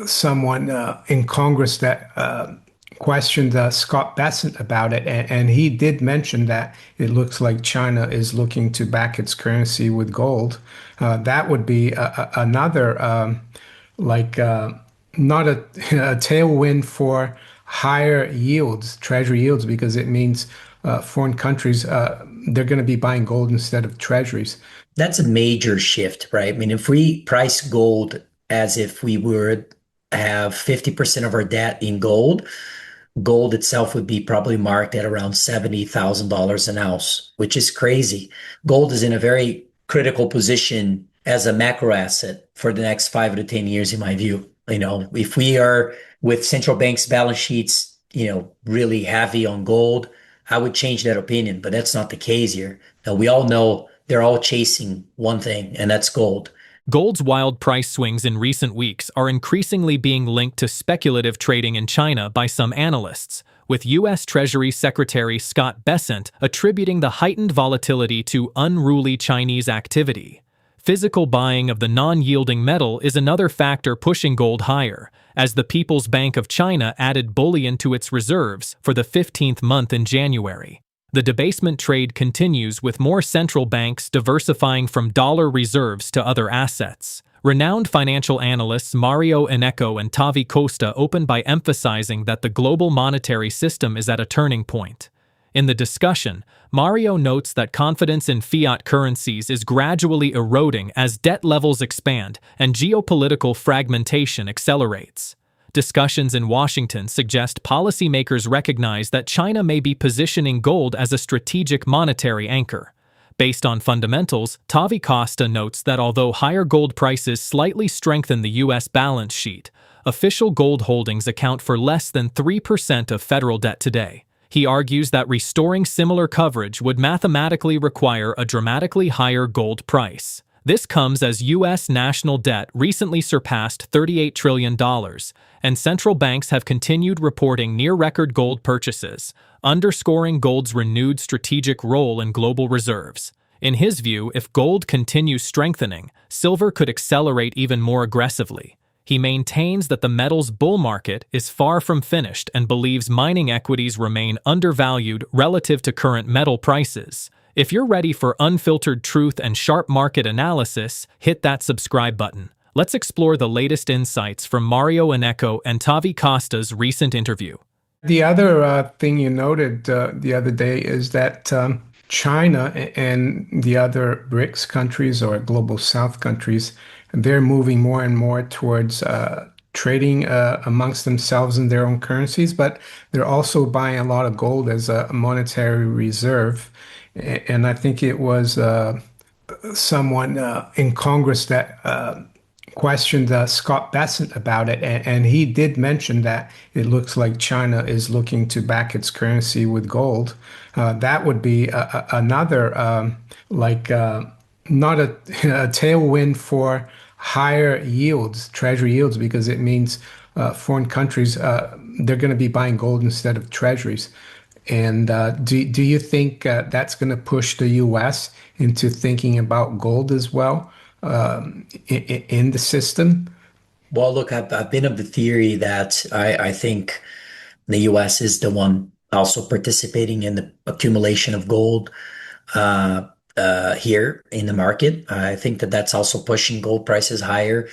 someone in Congress that questioned Scott Bessent about it, and he did mention that it looks like China is looking to back its currency with gold. That would be another like not a tailwind for higher yields, treasury yields, because it means foreign countries they're going to be buying gold instead of treasuries. That's a major shift, right? I mean, if we price gold as if we would have 50% of our debt in gold, gold itself would be probably marked at around $70,000 an ounce, which is crazy. Gold is in a very critical position as a macro asset for the next 5 to 10 years, in my view. If we are with central banks' balance sheets, really heavy on gold, I would change that opinion, but that's not the case here. Now, we all know they're all chasing one thing, and that's gold. Gold's wild price swings in recent weeks are increasingly being linked to speculative trading in China by some analysts, with U.S. Treasury Secretary Scott Bessent attributing the heightened volatility to unruly Chinese activity. Physical buying of the non-yielding metal is another factor pushing gold higher, as the People's Bank of China added bullion to its reserves for the 15th month in January. The debasement trade continues with more central banks diversifying from dollar reserves to other assets. Renowned financial analysts MarioInnecco and TaviCosta opened by emphasizing that the global monetary system is at a turning point. In the discussion, Mario notes that confidence in fiat currencies is gradually eroding as debt levels expand and geopolitical fragmentation accelerates. Discussions in Washington suggest policymakers recognize that China may be positioning gold as a strategic monetary anchor. Based on fundamentals, TaviCosta notes that although higher gold prices slightly strengthen the U.S. balance sheet, official gold holdings account for less than 3% of federal debt today. He argues that restoring similar coverage would mathematically require a dramatically higher gold price. This comes as U.S. national debt recently surpassed $38 trillion, and central banks have continued reporting near-record gold purchases, underscoring gold's renewed strategic role in global reserves. In his view, if gold continues strengthening, silver could accelerate even more aggressively. He maintains that the metal's bull market is far from finished and believes mining equities remain undervalued relative to current metal prices. If you're ready for unfiltered truth and sharp market analysis, hit that subscribe button. Let's explore the latest insights from MarioInnecco and TaviCosta's recent interview. The other thing you noted the other day is that China and the other BRICS countries or Global South countries, they're moving more and more towards trading amongst themselves in their own currencies, but they're also buying a lot of gold as a monetary reserve. And I think it was someone in Congress that questioned Scott Bessent about it, and he did mention that it looks like China is looking to back its currency with gold. That would be another not a tailwind for higher yields, treasury yields, because it means foreign countries they're going to be buying gold instead of treasuries. And do you think that's going to push the U.S. into thinking about gold as well in the system? Well, look, I've been of the theory that I think the US is the one also participating in the accumulation of gold here in the market. I think that that's also pushing gold prices higher.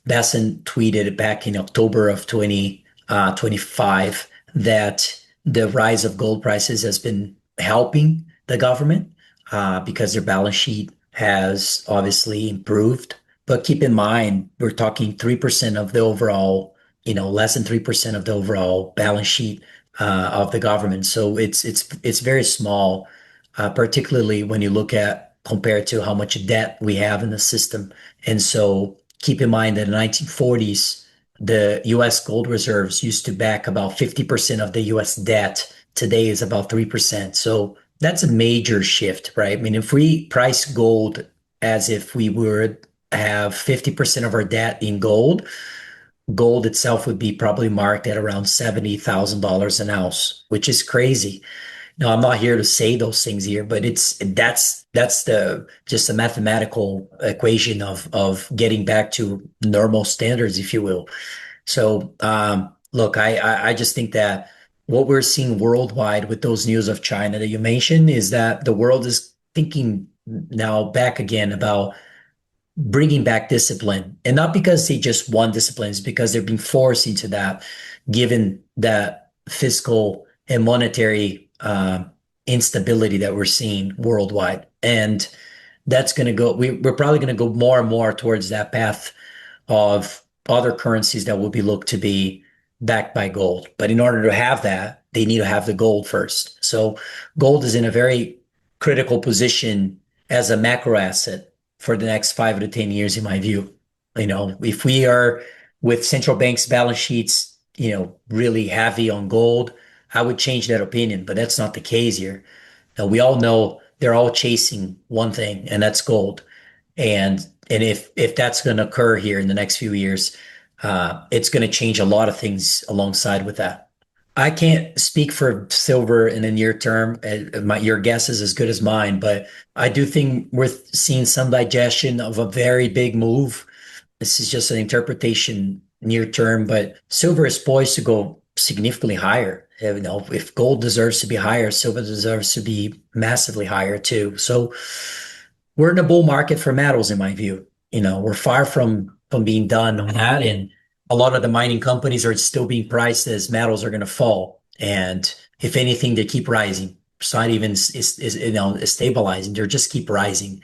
Bessent tweeted back in October of 2025 that the rise of gold prices has been helping the government because their balance sheet has obviously improved. But keep in mind, we're talking 3% of the overall, less than 3% of the overall balance sheet of the government. So it's very small, particularly when you look at compared to how much debt we have in the system. And so keep in mind that in the 1940s, the US gold reserves used to back about 50% of the US debt. Today is about 3%. So that's a major shift, right? I mean, if we price gold as if we would have 50% of our debt in gold, gold itself would be probably marked at around $70,000 an ounce, which is crazy. Now, I'm not here to say those things here, but that's the just a mathematical equation of getting back to normal standards, if you will. So, look, I just think that what we're seeing worldwide with those news of China that you mentioned is that the world is thinking now back again about bringing back discipline, and not because they just want discipline, it's because they're being forced into that, given that fiscal and monetary instability that we're seeing worldwide. And that's going to go, we're probably going to go more and more towards that path of other currencies that will be looked to be backed by gold. But in order to have that, they need to have the gold first. So gold is in a very critical position as a macro asset for the next 5 to 10 years, in my view. If we are with central banks' balance sheets, really heavy on gold, I would change that opinion, but that's not the case here. Now, we all know they're all chasing one thing, and that's gold. And if that's going to occur here in the next few years, it's going to change a lot of things alongside with that. I can't speak for silver in the near term. Your guess is as good as mine, but I do think we're seeing some digestion of a very big move. This is just an interpretation near term, but silver is poised to go significantly higher. If gold deserves to be higher, silver deserves to be massively higher too. So we're in a bull market for metals, in my view. We're far from being done on that, and a lot of the mining companies are still being priced as metals are going to fall. And if anything, they keep rising. It's not even stabilizing. They just keep rising.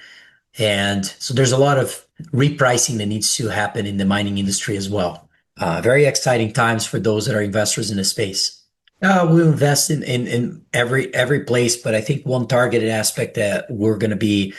And so there's a lot of repricing that needs to happen in the mining industry as well. Very exciting times for those that are investors in the space. We'll invest in every place, but I think one targeted aspect that we're going to be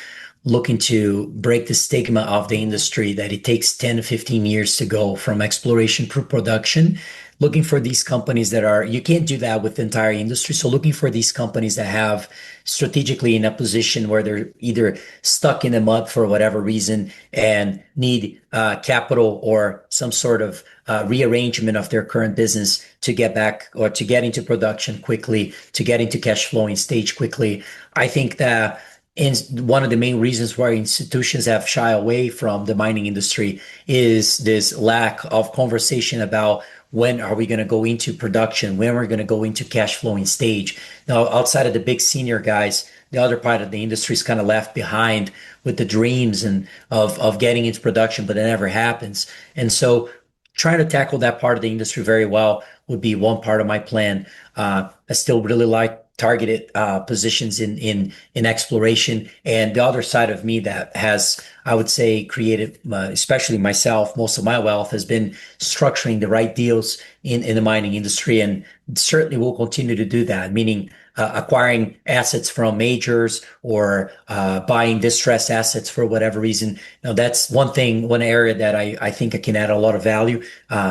looking to break the stigma of the industry that it takes 10 to 15 years to go from exploration to production. Looking for these companies you can't do that with the entire industry. So looking for these companies that have strategically in a position where they're either stuck in the mud for whatever reason and need capital or some sort of rearrangement of their current business to get back or to get into production quickly, to get into cash flowing stage quickly. I think that and one of the main reasons why institutions have shy away from the mining industry is this lack of conversation about when are we going to go into production, when we're going to go into cash flowing stage. Now, outside of the big senior guys, the other part of the industry is kind of left behind with the dreams and of getting into production, but it never happens. And so trying to tackle that part of the industry very well would be one part of my plan. I still really like targeted positions in exploration, and the other side of me that has, I would say, created, especially myself, most of my wealth has been structuring the right deals in the mining industry, and certainly will continue to do that. Meaning acquiring assets from majors or buying distressed assets for whatever reason. Now that's one area that I think I can add a lot of value.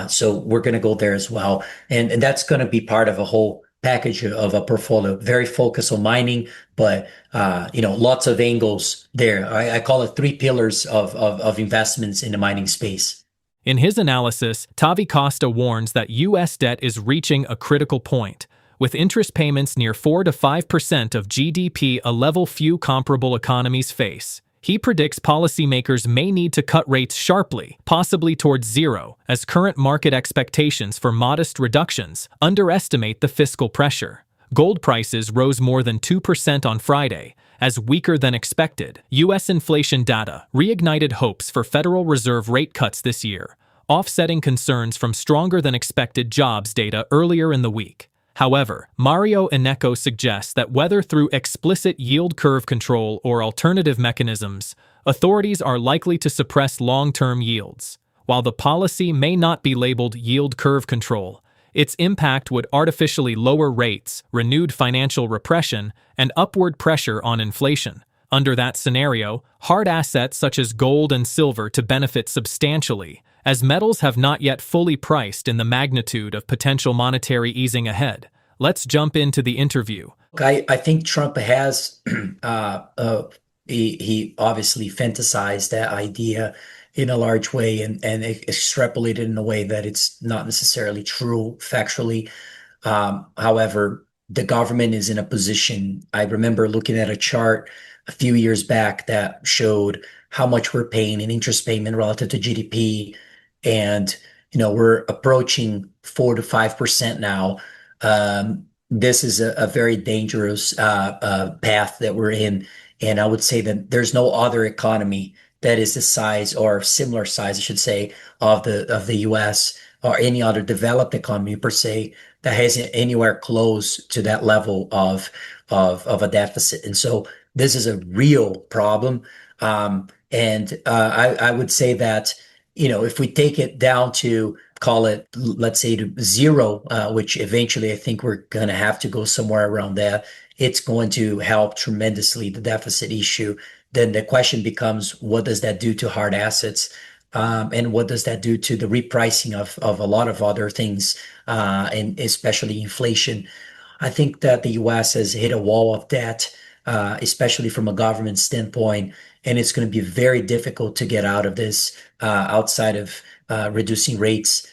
So we're going to go there as well, and that's going to be part of a whole package of a portfolio, very focused on mining, but lots of angles there. I call it three pillars of investments in the mining space. In his analysis, TaviCosta warns that U.S. debt is reaching a critical point, with interest payments near 4 to 5% of GDP, a level few comparable economies face. He predicts policymakers may need to cut rates sharply, possibly towards zero, as current market expectations for modest reductions underestimate the fiscal pressure. Gold prices rose more than 2% on Friday, as weaker than expected. U.S. inflation data reignited hopes for Federal Reserve rate cuts this year, offsetting concerns from stronger than expected jobs data earlier in the week. However, MarioInnecco suggests that whether through explicit yield curve control or alternative mechanisms, authorities are likely to suppress long-term yields. While the policy may not be labeled yield curve control, its impact would artificially lower rates, renewed financial repression, and upward pressure on inflation. Under that scenario, hard assets such as gold and silver to benefit substantially, as metals have not yet fully priced in the magnitude of potential monetary easing ahead. Let's jump into the interview. I think Trump has, he obviously fantasized that idea in a large way and extrapolated in a way that it's not necessarily true factually. However, the government is in a position. I remember looking at a chart a few years back that showed how much we're paying in interest payment relative to GDP. And we're approaching 4 to 5% now. This is a very dangerous path that we're in. And I would say that there's no other economy that is the size or similar size, I should say, of the US or any other developed economy per se that has anywhere close to that level of a deficit. And so this is a real problem. I would say that, if we take it down to call it, let's say, to zero, which eventually I think we're going to have to go somewhere around there, it's going to help tremendously the deficit issue. Then the question becomes, what does that do to hard assets? And what does that do to the repricing of a lot of other things, and especially inflation? I think that the US has hit a wall of debt, especially from a government standpoint, and it's going to be very difficult to get out of this outside of reducing rates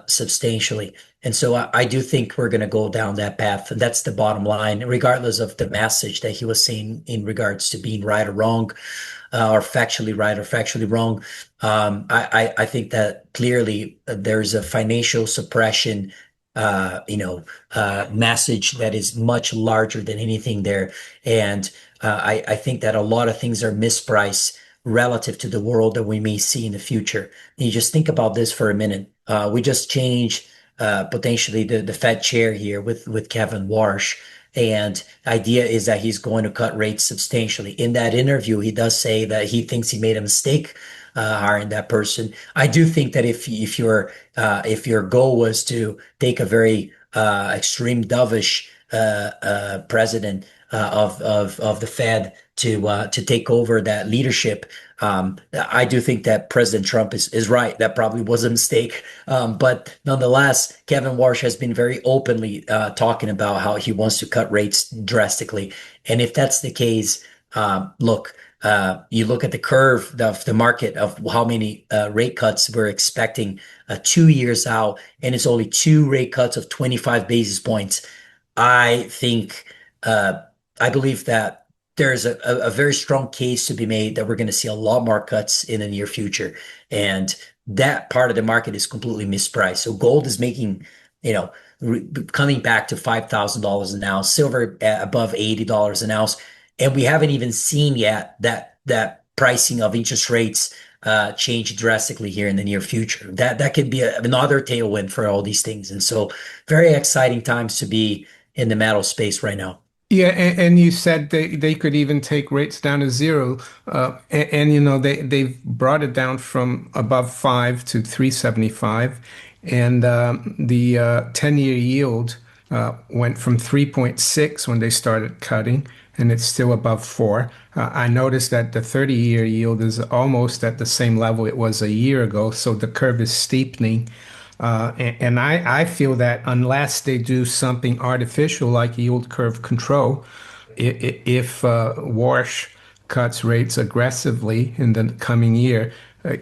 substantially. And so I do think we're going to go down that path. And that's the bottom line, regardless of the message that he was saying in regards to being right or wrong, or factually right or factually wrong. I think that clearly there's a financial suppression message that is much larger than anything there. And I think that a lot of things are mispriced relative to the world that we may see in the future. And you just think about this for a minute. We just changed potentially the Fed chair here with Kevin Warsh. And the idea is that he's going to cut rates substantially. In that interview, he does say that he thinks he made a mistake hiring that person. I do think that if your goal was to take a very extreme dovish president of the Fed to take over that leadership, I do think that President Trump is right. That probably was a mistake. But nonetheless, Kevin Warsh has been very openly talking about how he wants to cut rates drastically. And if that's the case, look, you look at the curve of the market of how many rate cuts we're expecting 2 years out, and it's only two rate cuts of 25 basis points. I think, I believe that there's a very strong case to be made that we're going to see a lot more cuts in the near future. And that part of the market is completely mispriced. So gold is making, coming back to $5,000 an ounce, silver at above $80 an ounce. And we haven't even seen yet that pricing of interest rates change drastically here in the near future. That could be another tailwind for all these things. And so very exciting times to be in the metal space right now. Yeah, and you said they could even take rates down to zero, they've brought it down from above 5 to 3.75, and the 10-year yield went from 3.6 when they started cutting, and it's still above 4. I noticed that the 30-year yield is almost at the same level it was a year ago, so the curve is steepening. And I feel that unless they do something artificial like yield curve control, if Warsh cuts rates aggressively in the coming year,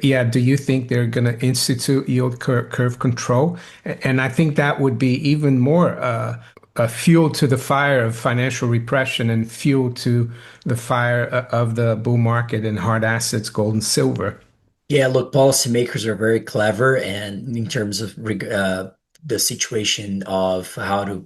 yeah, do you think they're going to institute yield curve control? And I think that would be even more a fuel to the fire of financial repression and fuel to the fire of the bull market in hard assets, gold and silver. Yeah, look, policymakers are very clever, and in terms of the situation of how to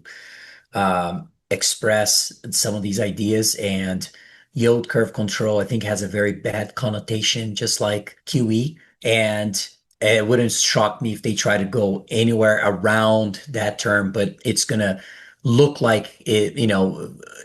express some of these ideas, and yield curve control, I think, has a very bad connotation, just like QE. And it wouldn't shock me if they try to go anywhere around that term, but it's gonna look like it,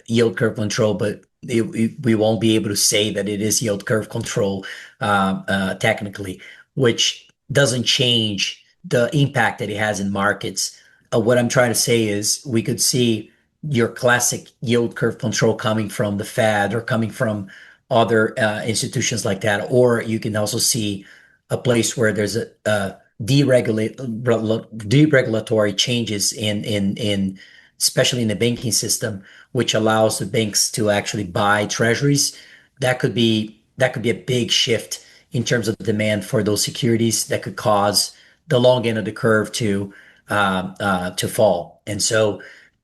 yield curve control, but we won't be able to say that it is yield curve control technically, which doesn't change the impact that it has in markets. What I'm trying to say is we could see your classic yield curve control coming from the Fed or coming from other institutions like that, or you can also see a place where there's a deregulatory changes in especially in the banking system, which allows the banks to actually buy treasuries. That could be a big shift in terms of demand for those securities that could cause the long end of the curve to fall. And so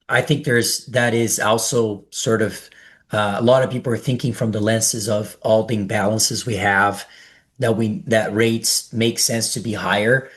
I think that is also sort of a lot of people are thinking from the lenses of all the imbalances we have, that rates make sense to be higher.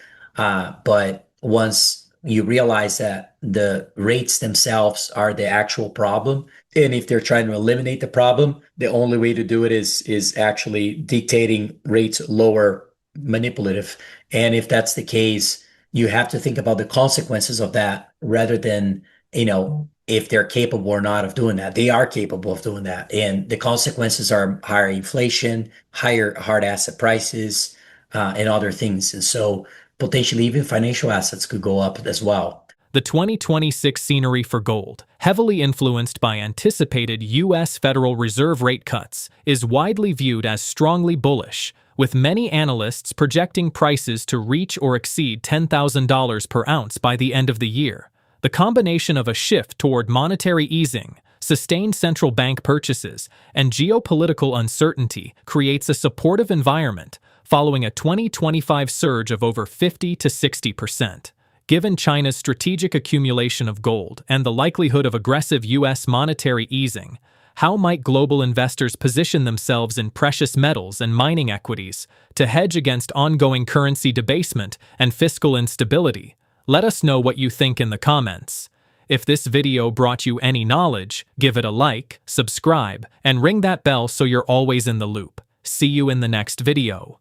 But once you realize that the rates themselves are the actual problem, and if they're trying to eliminate the problem, the only way to do it is actually dictating rates lower, manipulative. And if that's the case, you have to think about the consequences of that rather than, if they're capable or not of doing that. They are capable of doing that. And the consequences are higher inflation, higher hard asset prices, and other things. And so potentially even financial assets could go up as well. The 2026 scenery for gold, heavily influenced by anticipated U.S. Federal Reserve rate cuts, is widely viewed as strongly bullish, with many analysts projecting prices to reach or exceed $10,000 per ounce by the end of the year. The combination of a shift toward monetary easing, sustained central bank purchases, and geopolitical uncertainty creates a supportive environment following a 2025 surge of over 50 to 60%. Given China's strategic accumulation of gold and the likelihood of aggressive U.S. monetary easing, how might global investors position themselves in precious metals and mining equities to hedge against ongoing currency debasement and fiscal instability? Let us know what you think in the comments. If this video brought you any knowledge, give it a like, subscribe, and ring that bell so you're always in the loop. See you in the next video.